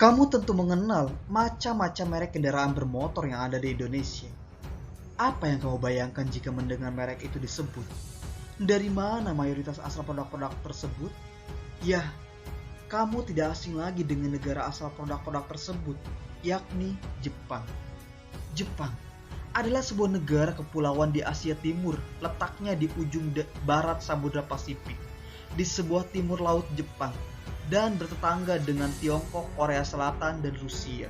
Kamu tentu mengenal macam-macam merek kendaraan bermotor yang ada di Indonesia. Apa yang kamu bayangkan jika mendengar merek itu disebut? Dari mana mayoritas asal produk-produk tersebut? Ya, kamu tidak asing lagi dengan negara asal produk-produk tersebut, yakni Jepang. Jepang adalah sebuah negara kepulauan di Asia Timur, letaknya di ujung barat Samudra Pasifik, di sebuah timur laut Jepang, dan bertetangga dengan Tiongkok, Korea Selatan, dan Rusia.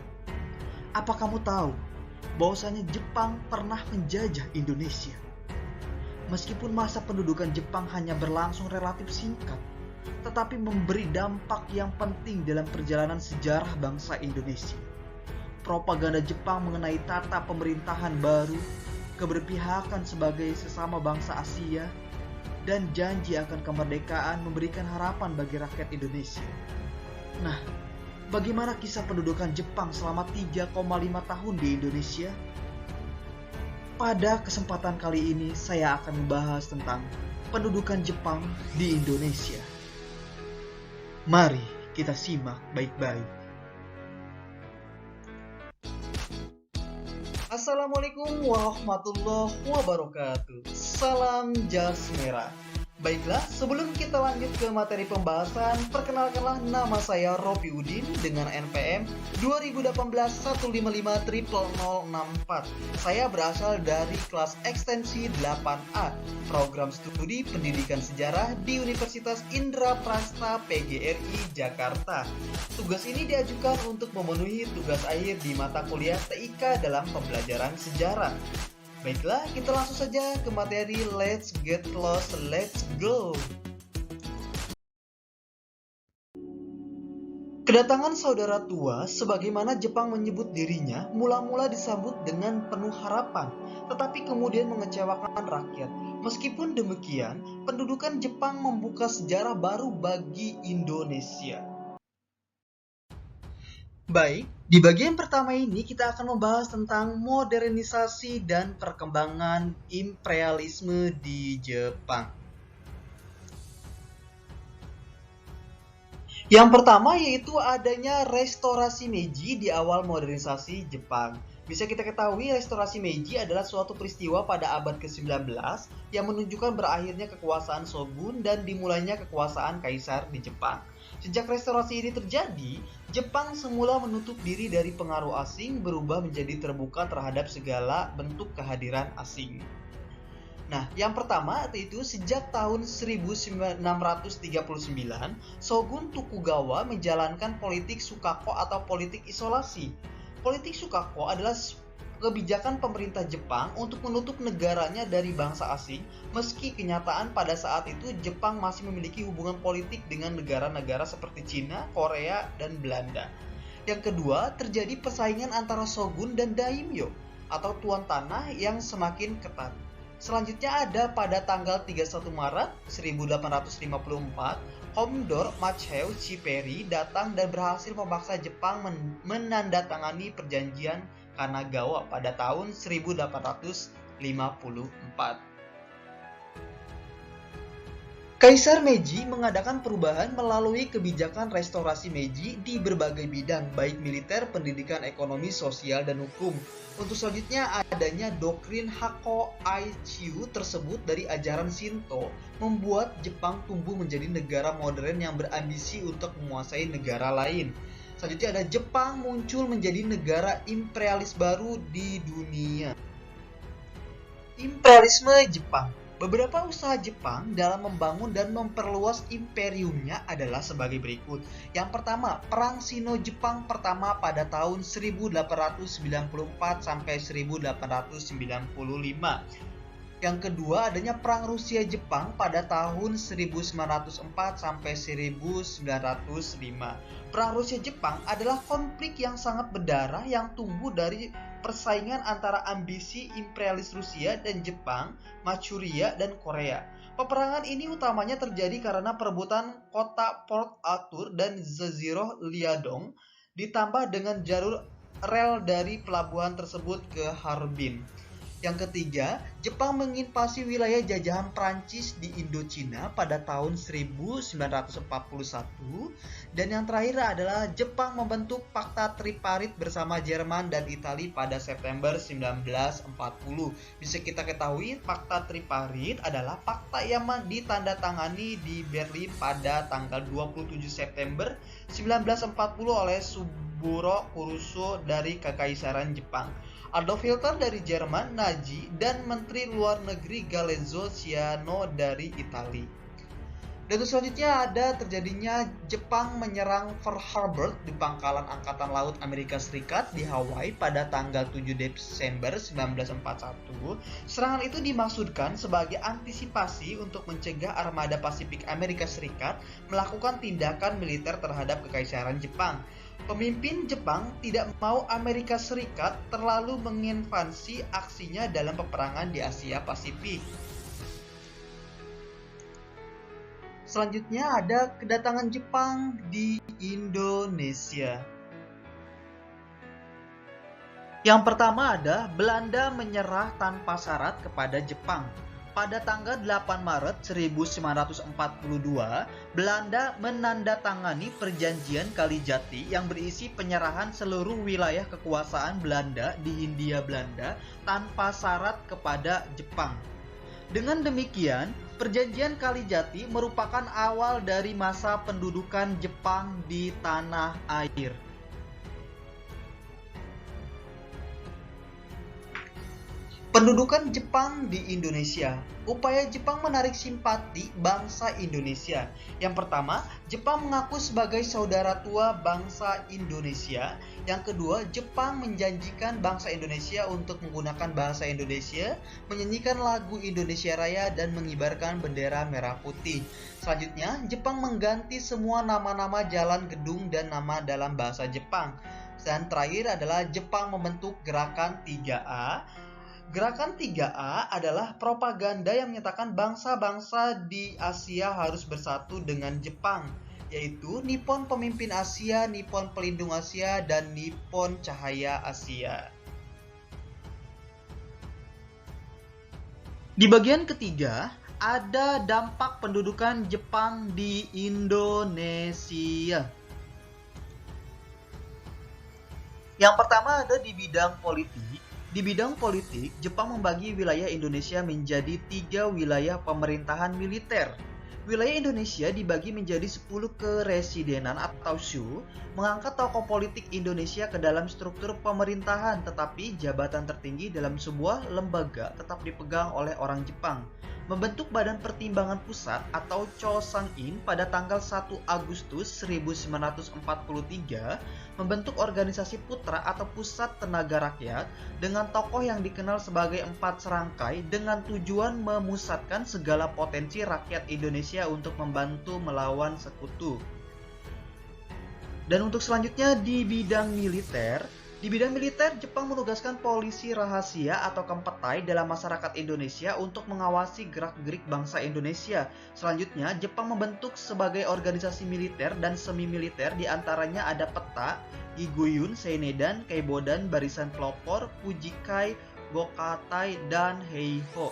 Apa kamu tahu bahwasanya Jepang pernah menjajah Indonesia? Meskipun masa pendudukan Jepang hanya berlangsung relatif singkat, tetapi memberi dampak yang penting dalam perjalanan sejarah bangsa Indonesia. Propaganda Jepang mengenai tata pemerintahan baru, keberpihakan sebagai sesama bangsa Asia, dan janji akan kemerdekaan memberikan harapan bagi rakyat Indonesia. Nah, bagaimana kisah pendudukan Jepang selama 3,5 tahun di Indonesia? Pada kesempatan kali ini saya akan membahas tentang pendudukan Jepang di Indonesia. Mari kita simak baik-baik. Assalamualaikum warahmatullahi wabarakatuh. Salam jas merah. Baiklah, sebelum kita lanjut ke materi pembahasan, perkenalkanlah nama saya Ropi Udin dengan NPM 2018155064. Saya berasal dari kelas ekstensi 8A, program studi pendidikan sejarah di Universitas Indraprasta PGRI Jakarta. Tugas ini diajukan untuk memenuhi tugas akhir di mata kuliah TIK dalam pembelajaran sejarah. Baiklah, kita langsung saja ke materi. Let's get close, let's go. Kedatangan saudara tua, sebagaimana Jepang menyebut dirinya, mula-mula disambut dengan penuh harapan, tetapi kemudian mengecewakan rakyat. Meskipun demikian, pendudukan Jepang membuka sejarah baru bagi Indonesia. Baik, di bagian pertama ini kita akan membahas tentang modernisasi dan perkembangan imperialisme di Jepang. Yang pertama yaitu adanya restorasi Meiji di awal modernisasi Jepang. Bisa kita ketahui, restorasi Meiji adalah suatu peristiwa pada abad ke-19 yang menunjukkan berakhirnya kekuasaan shogun dan dimulainya kekuasaan kaisar di Jepang. Sejak restorasi ini terjadi, Jepang semula menutup diri dari pengaruh asing berubah menjadi terbuka terhadap segala bentuk kehadiran asing. Nah, yang pertama yaitu sejak tahun 1639, Shogun Tokugawa menjalankan politik Sukako atau politik isolasi. Politik Sukako adalah kebijakan pemerintah Jepang untuk menutup negaranya dari bangsa asing, meski kenyataan pada saat itu Jepang masih memiliki hubungan politik dengan negara-negara seperti Cina, Korea, dan Belanda. Yang kedua, terjadi persaingan antara shogun dan daimyo atau tuan tanah yang semakin ketat. Selanjutnya ada pada tanggal 31 Maret 1854, Commodore Machio Chiperi datang dan berhasil memaksa Jepang menandatangani perjanjian Kanagawa pada tahun 1854. Kaisar Meiji mengadakan perubahan melalui kebijakan restorasi Meiji di berbagai bidang, baik militer, pendidikan, ekonomi, sosial, dan hukum. Untuk selanjutnya adanya doktrin Hakko Aichiu tersebut dari ajaran Shinto membuat Jepang tumbuh menjadi negara modern yang berambisi untuk menguasai negara lain. Selanjutnya ada Jepang muncul menjadi negara imperialis baru di dunia. Imperialisme Jepang. Beberapa usaha Jepang dalam membangun dan memperluas imperiumnya adalah sebagai berikut. Yang pertama, Perang Sino-Jepang pertama pada tahun 1894 sampai 1895. Yang kedua, adanya Perang Rusia-Jepang pada tahun 1904 sampai 1905. Perang Rusia-Jepang adalah konflik yang sangat berdarah yang tumbuh dari persaingan antara ambisi imperialis Rusia dan Jepang, Manchuria, dan Korea. Peperangan ini utamanya terjadi karena perebutan kota Port Arthur dan Jazirah Liaodong, ditambah dengan jalur rel dari pelabuhan tersebut ke Harbin. Yang ketiga, Jepang menginvasi wilayah jajahan Prancis di Indochina pada tahun 1941. Dan yang terakhir adalah Jepang membentuk Fakta Tripartit bersama Jerman dan Italia pada September 1940. Bisa kita ketahui, Fakta Tripartit adalah fakta yang ditandatangani di Berlin pada tanggal 27 September 1940 oleh Suburo Kurusu dari Kekaisaran Jepang, Adolf Hitler dari Jerman Nazi, dan Menteri Luar Negeri Galeazzo Ciano dari Italia. Dan selanjutnya ada terjadinya Jepang menyerang Pearl Harbor di pangkalan Angkatan Laut Amerika Serikat di Hawaii pada tanggal 7 Desember 1941. Serangan itu dimaksudkan sebagai antisipasi untuk mencegah armada Pasifik Amerika Serikat melakukan tindakan militer terhadap Kekaisaran Jepang. Pemimpin Jepang tidak mau Amerika Serikat terlalu menginvasi aksinya dalam peperangan di Asia Pasifik. Selanjutnya ada kedatangan Jepang di Indonesia. Yang pertama ada Belanda menyerah tanpa syarat kepada Jepang. Pada tanggal 8 Maret 1942, Belanda menandatangani Perjanjian Kalijati yang berisi penyerahan seluruh wilayah kekuasaan Belanda di Hindia Belanda tanpa syarat kepada Jepang. Dengan demikian, Perjanjian Kalijati merupakan awal dari masa pendudukan Jepang di tanah air. Pendudukan Jepang di Indonesia. Upaya Jepang menarik simpati bangsa Indonesia. Yang pertama, Jepang mengaku sebagai saudara tua bangsa Indonesia. Yang kedua, Jepang menjanjikan bangsa Indonesia untuk menggunakan bahasa Indonesia, menyanyikan lagu Indonesia Raya, dan mengibarkan bendera merah putih. Selanjutnya, Jepang mengganti semua nama-nama jalan, gedung, dan nama dalam bahasa Jepang. Dan terakhir adalah Jepang membentuk Gerakan 3A. Gerakan 3A adalah propaganda yang menyatakan bangsa-bangsa di Asia harus bersatu dengan Jepang, yaitu Nippon Pemimpin Asia, Nippon Pelindung Asia, dan Nippon Cahaya Asia. Di bagian ketiga, ada dampak pendudukan Jepang di Indonesia. Yang pertama ada di bidang politik. Di bidang politik, Jepang membagi wilayah Indonesia menjadi 3 wilayah pemerintahan militer. Wilayah Indonesia dibagi menjadi 10 keresidenan atau shu, mengangkat tokoh politik Indonesia ke dalam struktur pemerintahan, tetapi jabatan tertinggi dalam sebuah lembaga tetap dipegang oleh orang Jepang. Membentuk Badan Pertimbangan Pusat atau Chosanin pada tanggal 1 Agustus 1943, membentuk organisasi putra atau Pusat Tenaga Rakyat dengan tokoh yang dikenal sebagai 4 serangkai dengan tujuan memusatkan segala potensi rakyat Indonesia untuk membantu melawan sekutu. Dan untuk selanjutnya di bidang militer, Jepang menugaskan polisi rahasia atau Kempetai dalam masyarakat Indonesia untuk mengawasi gerak-gerik bangsa Indonesia. Selanjutnya, Jepang membentuk sebagai organisasi militer dan semi-militer, diantaranya ada Peta, Giguyun, Seinedan, Keibodan, Barisan Pelopor, Fujikai, Gokatai, dan Heiho.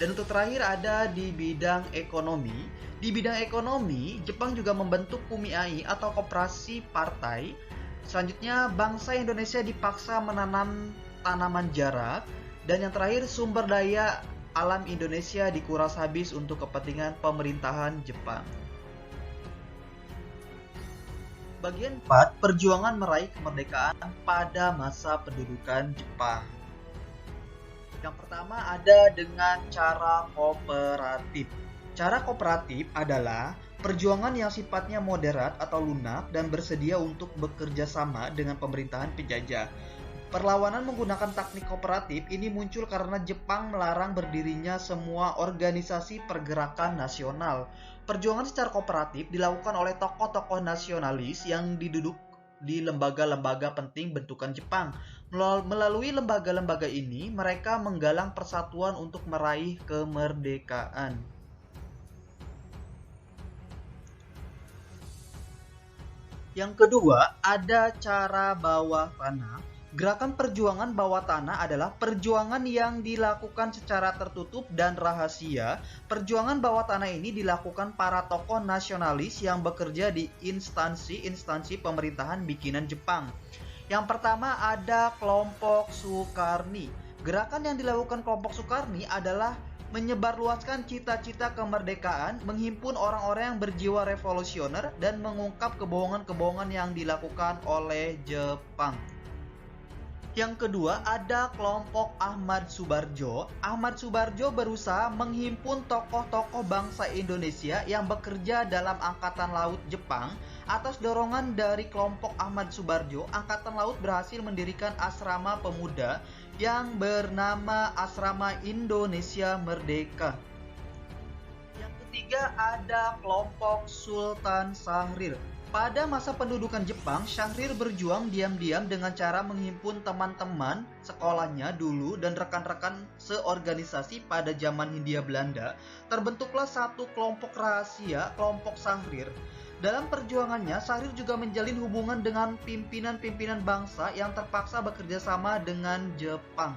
Dan untuk terakhir ada di bidang ekonomi. Di bidang ekonomi, Jepang juga membentuk Kumiai atau koperasi partai. Selanjutnya, bangsa Indonesia dipaksa menanam tanaman jarak. Dan yang terakhir, sumber daya alam Indonesia dikuras habis untuk kepentingan pemerintahan Jepang. Bagian 4, perjuangan meraih kemerdekaan pada masa pendudukan Jepang. Yang pertama ada dengan cara kooperatif. Cara kooperatif adalah perjuangan yang sifatnya moderat atau lunak dan bersedia untuk bekerja sama dengan pemerintahan penjajah. Perlawanan menggunakan teknik kooperatif ini muncul karena Jepang melarang berdirinya semua organisasi pergerakan nasional. Perjuangan secara kooperatif dilakukan oleh tokoh-tokoh nasionalis yang diduduk di lembaga-lembaga penting bentukan Jepang. Melalui lembaga-lembaga ini, mereka menggalang persatuan untuk meraih kemerdekaan. Yang kedua, ada cara bawah tanah. Gerakan perjuangan bawah tanah adalah perjuangan yang dilakukan secara tertutup dan rahasia. Perjuangan bawah tanah ini dilakukan para tokoh nasionalis yang bekerja di instansi-instansi pemerintahan bikinan Jepang. Yang pertama ada kelompok Sukarni. Gerakan yang dilakukan kelompok Sukarni adalah menyebarluaskan cita-cita kemerdekaan, menghimpun orang-orang yang berjiwa revolusioner, dan mengungkap kebohongan-kebohongan yang dilakukan oleh Jepang. Yang kedua ada kelompok Ahmad Subarjo. Ahmad Subarjo berusaha menghimpun tokoh-tokoh bangsa Indonesia yang bekerja dalam Angkatan Laut Jepang. Atas dorongan dari kelompok Ahmad Subarjo, Angkatan Laut berhasil mendirikan asrama pemuda yang bernama Asrama Indonesia Merdeka. Yang ketiga ada kelompok Sultan Syahrir. Pada masa pendudukan Jepang, Syahrir berjuang diam-diam dengan cara menghimpun teman-teman sekolahnya dulu dan rekan-rekan seorganisasi pada zaman Hindia Belanda. Terbentuklah satu kelompok rahasia, kelompok Syahrir. Dalam perjuangannya, Syahrir juga menjalin hubungan dengan pimpinan-pimpinan bangsa yang terpaksa bekerja sama dengan Jepang.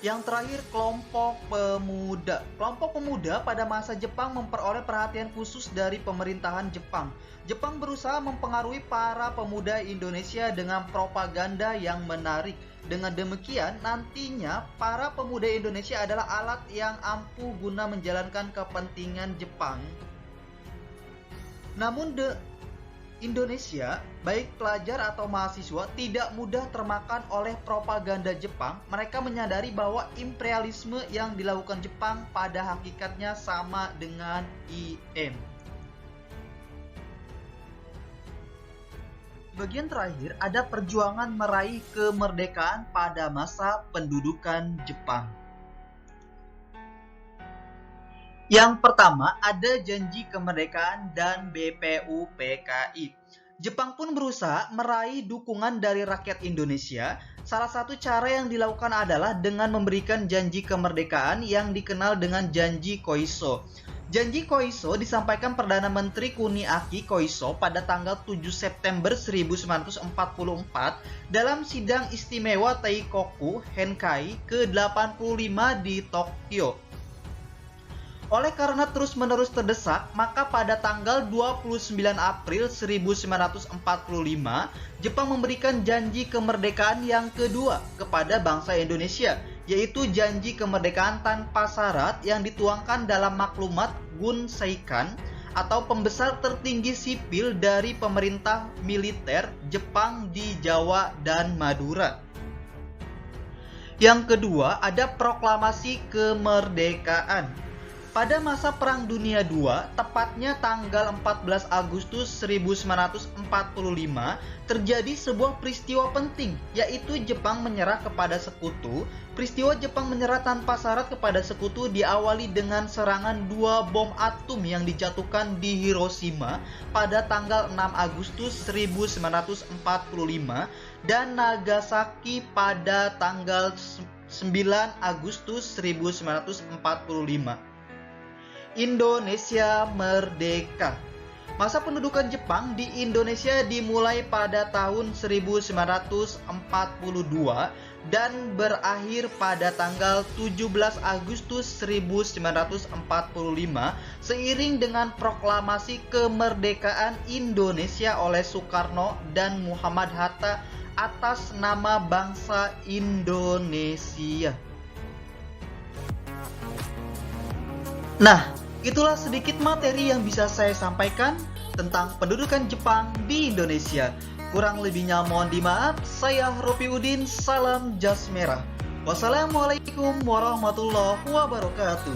Yang terakhir, kelompok pemuda. Kelompok pemuda pada masa Jepang memperoleh perhatian khusus dari pemerintahan Jepang. Jepang berusaha mempengaruhi para pemuda Indonesia dengan propaganda yang menarik. Dengan demikian, nantinya para pemuda Indonesia adalah alat yang ampuh guna menjalankan kepentingan Jepang. Namun Indonesia, baik pelajar atau mahasiswa, tidak mudah termakan oleh propaganda Jepang. Mereka menyadari bahwa imperialisme yang dilakukan Jepang pada hakikatnya sama dengan IM. Bagian terakhir ada perjuangan meraih kemerdekaan pada masa pendudukan Jepang. Yang pertama ada janji kemerdekaan dan BPUPKI. Jepang pun berusaha meraih dukungan dari rakyat Indonesia. Salah satu cara yang dilakukan adalah dengan memberikan janji kemerdekaan yang dikenal dengan janji Koiso. Janji Koiso disampaikan Perdana Menteri Kuniaki Koiso pada tanggal 7 September 1944 dalam sidang istimewa Teikoku Henkai ke-85 di Tokyo. Oleh karena terus-menerus terdesak, maka pada tanggal 29 April 1945, Jepang memberikan janji kemerdekaan yang kedua kepada bangsa Indonesia, yaitu janji kemerdekaan tanpa syarat yang dituangkan dalam maklumat Gunseikan atau pembesar tertinggi sipil dari pemerintah militer Jepang di Jawa dan Madura. Yang kedua ada proklamasi kemerdekaan. Pada masa Perang Dunia II, tepatnya tanggal 14 Agustus 1945, terjadi sebuah peristiwa penting, yaitu Jepang menyerah kepada sekutu. Peristiwa Jepang menyerah tanpa syarat kepada sekutu diawali dengan serangan 2 bom atom yang dijatuhkan di Hiroshima pada tanggal 6 Agustus 1945 dan Nagasaki pada tanggal 9 Agustus 1945. Indonesia merdeka. Masa pendudukan Jepang di Indonesia dimulai pada tahun 1942 dan berakhir pada tanggal 17 Agustus 1945 seiring dengan proklamasi kemerdekaan Indonesia oleh Soekarno dan Muhammad Hatta atas nama bangsa Indonesia. Nah, itulah sedikit materi yang bisa saya sampaikan tentang pendudukan Jepang di Indonesia. Kurang lebihnya mohon dimaaf. Saya Ropi Udin, salam jas merah. Wassalamualaikum warahmatullahi wabarakatuh.